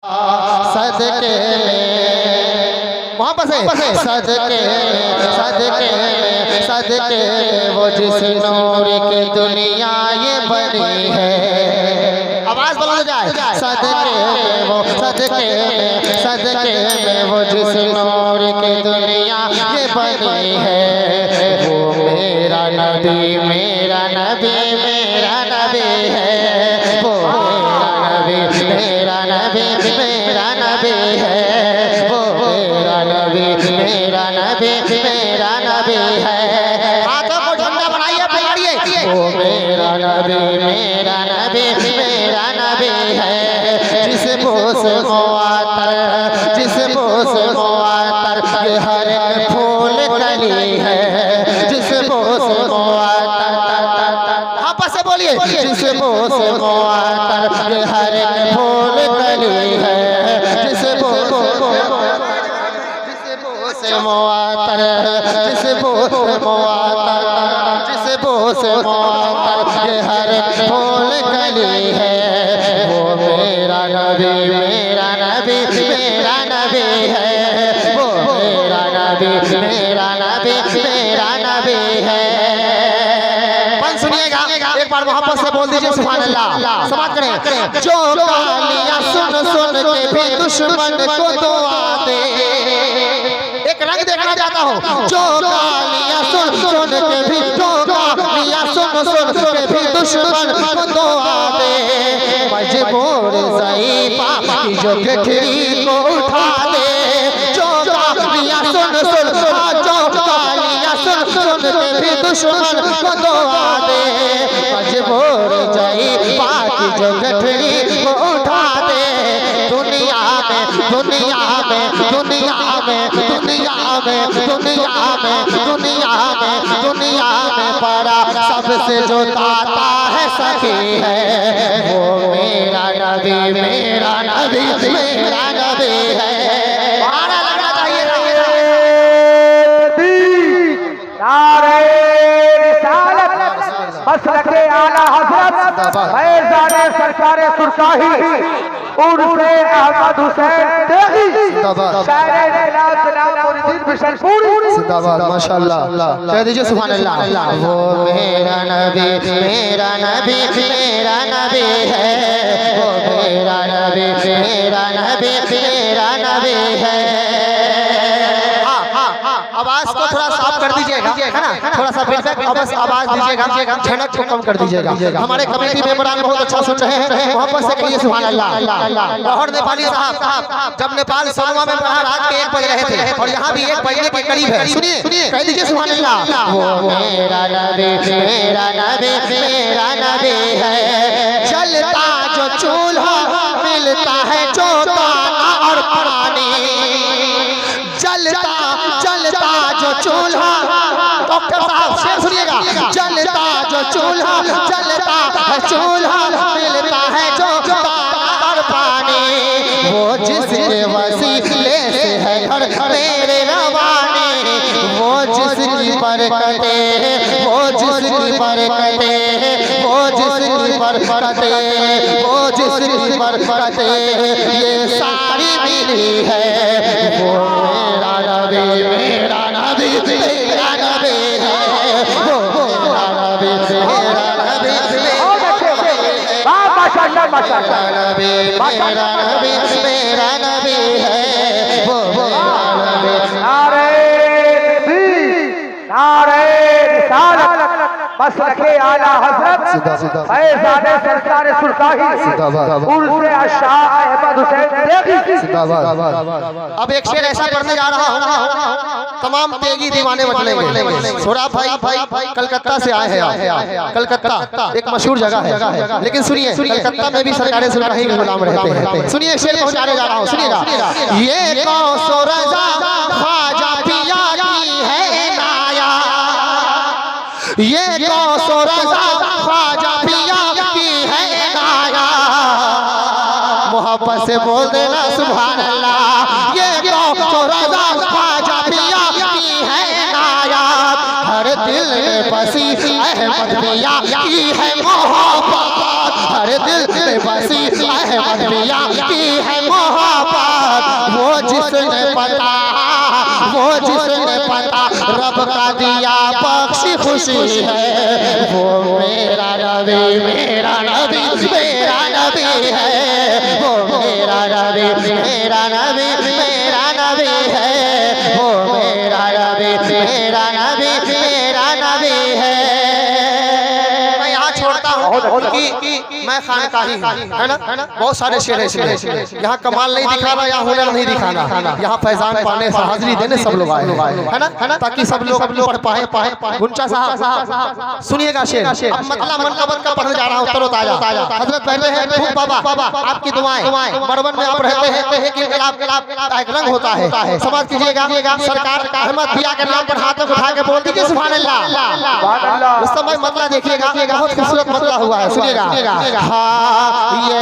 सदके मोहब्बत से सदके सदके सदके वो जिस नूर की दुनिया ये बनी है। आवाज बुलंद जाए। सदके वो सदके सदके वो जिस नूर की दुनिया ये बनी है। वो मेरा नबी मेरा नबी मेरा नबी है। वो मेरा नबी मेरा नबी है। वो मेरा नबी मेरा नबी मेरा नबी है। हाथों को झंडा बनाइए पकड़िए। वो मेरा नबी मेरा नबी मेरा नबी है। जिस बोस मुआतर जिस बोस मुआतर ये हर एक फूल कली है। जिस बोस मुआतर आपस से बोलिए। जिस बोस मुआतर ये हर एक फूल कली है। जिस बोस मुआतर जिस बोस मुआतर जिस बोस मुआतर ये हर एक फूल कली है। वो मेरा नबी मेरा नबी मेरा नबी है। वो मेरा नबी मेरा नबी मेरा नबी है। सुनिएगा एक बार मोहब्बत से बोल दीजिए सुभान अल्लाह। समाप्त करें। जो गालियां सुन सुन के भी दुश्मन को दुआ दे। एक रंग देखना चाहता हूँ। जो गालियां सुन सुन के भी जो गालियां सुन सुन के भी दुश्मन को दुआ दे। मजबूर ज़ईफ़ा की जो गठरी को उठा दे। जो गालियां सुन सुन जो गालियां सुन सुन के भी दुश्मन को दुआ दे। मजबूर ज़ईफ़ा की जो गठरी को उठा दे। दुनिया में दुनिया में दुनिया में दुनिया में दुनिया में दुनिया में दुनिया में बड़ा सबसे जो दाता है सखी है। वो मेरा नबी मेरा नबी मेरा नबी है। नारा लगना चाहिए। नारे रिसालत मसलके आला हज़रत फैज़ाने सरकारे सुरकाही उर्फ़े अहमद हुसैन तेगी शायरे इलाही मुरीदीन बिशनपुरी जिंदाबाद माशाअल्लाह। कह दीजिए सुभान अल्लाह। वो मेरा नबी मेरा नबी मेरा नबी है। वो मेरा नबी मेरा नबी मेरा नबी है। आवाज को थोड़ा साफ कर दीजिएगा है ना। थोड़ा सा फीडबैक बस आवाज दीजिएगा। झनक को कम कर दीजिएगा। हमारे कमेटी मेंबरान बहुत अच्छा सुन रहे हैं। मोहब्बत से कहिए सुभान अल्लाह। और नेपाली साहब जब नेपाल सोनवा में पढ़ा रात के 1 बज रहे थे और यहाँ भी 1 बजने के करीब है। सुनिए कह दीजिए सुभान अल्लाह। वो मेरा नबी मेरा नबी मेरा नबी है। जलता जो चूल्हा मिलता है जो दाना और पानी। जलता जलता जो चूल्हा डॉक्टर साहब शेर सुनिएगा। जलता जो चूल्हा जलता है चूल्हा मिलता है जो दाना और पानी। वो जिसके वसीले से है घर मेरे रवानी। वो जिसकी बरकते वो जिसकी बरकते वो जिसकी बरकते वो जिसकी बरकते ये सारी मिली है। वो मेरा नबी मेरा नबी मेरा नबी है। वो मेरा नबी मेरा नबी माशाअल्लाह माशाअल्लाह नबी मेरा नबी मेरा नबी है। वो मेरा नबी। नारे नारे रिसालत मसलके आला हज़रत फैज़ाने सरकारे सुरकाही उर्फ़े शाह अहमद हुसैन तेगी। अब एक शेर ऐसा करने जा रहा हूँ तमाम तेगी दीवाने बदलेंगे। सोराब भाई कलकत्ता से आए हैं। कलकत्ता एक मशहूर जगह है। लेकिन सुनिए कलकत्ता में भी सरकारे सुरकाही के गुलाम रहते हैं। सुनिए शेर पहुँचाने जा रहा हूँ। सुनिएगा। ये कौसो रज़ा ख्वाजा पिया की है नाया। ये कौसो रज़ा ख्वाजा पिया की है नाया। मोहब्बत से बोल देना सुभान अल्लाह। ये कौसो रज़ा ख्वाजा पिया की है नाया। हर दिल में बसी अहमद पिया की है मोहब्बत। हर दिल से बसी अहमद मियां की है मोहब्बत, वो जिसने पता, वो जिसने पता रब का दिया बख्शी खुशी है, वो मेरा नबी, मेरा नबी, मेरा नबी है, वो मेरा नबी, मेरा नबी, मेरा नबी है, वो मेरा नबी, मेरा नबी, मेरा नबी है। मैं यहाँ छोड़ता हूँ कि मैं खानकाही हूँ, है ना? बहुत सारे शेर हैं, यहाँ कमाल नहीं दिखाना, यहाँ हुनर नहीं दिखाना, यहाँ फैजान पाने से हाजिरी देने सब लोग आए, है ना? ताकि सब लोग पढ़ पाए। गुंचा साहब सुनिएगा शेर, अब मतलब मनकबत का पढ़ने जा रहा हूँ, तरो ताजा। हजरत पहले हैं खूब बाबा, आपकी दुआएं मरवन में आप रहते हैं, एक एक रंग होता है, समाज कीजिएगा। सरकार अहमद मियां के नाम पर हाथों को उठा के बोल दीजिए सुभान अल्लाह। उस समय मतलब देखिएगा, बहुत खूबसूरत मतलब हुआ है, सुनिएगा। हाँ ये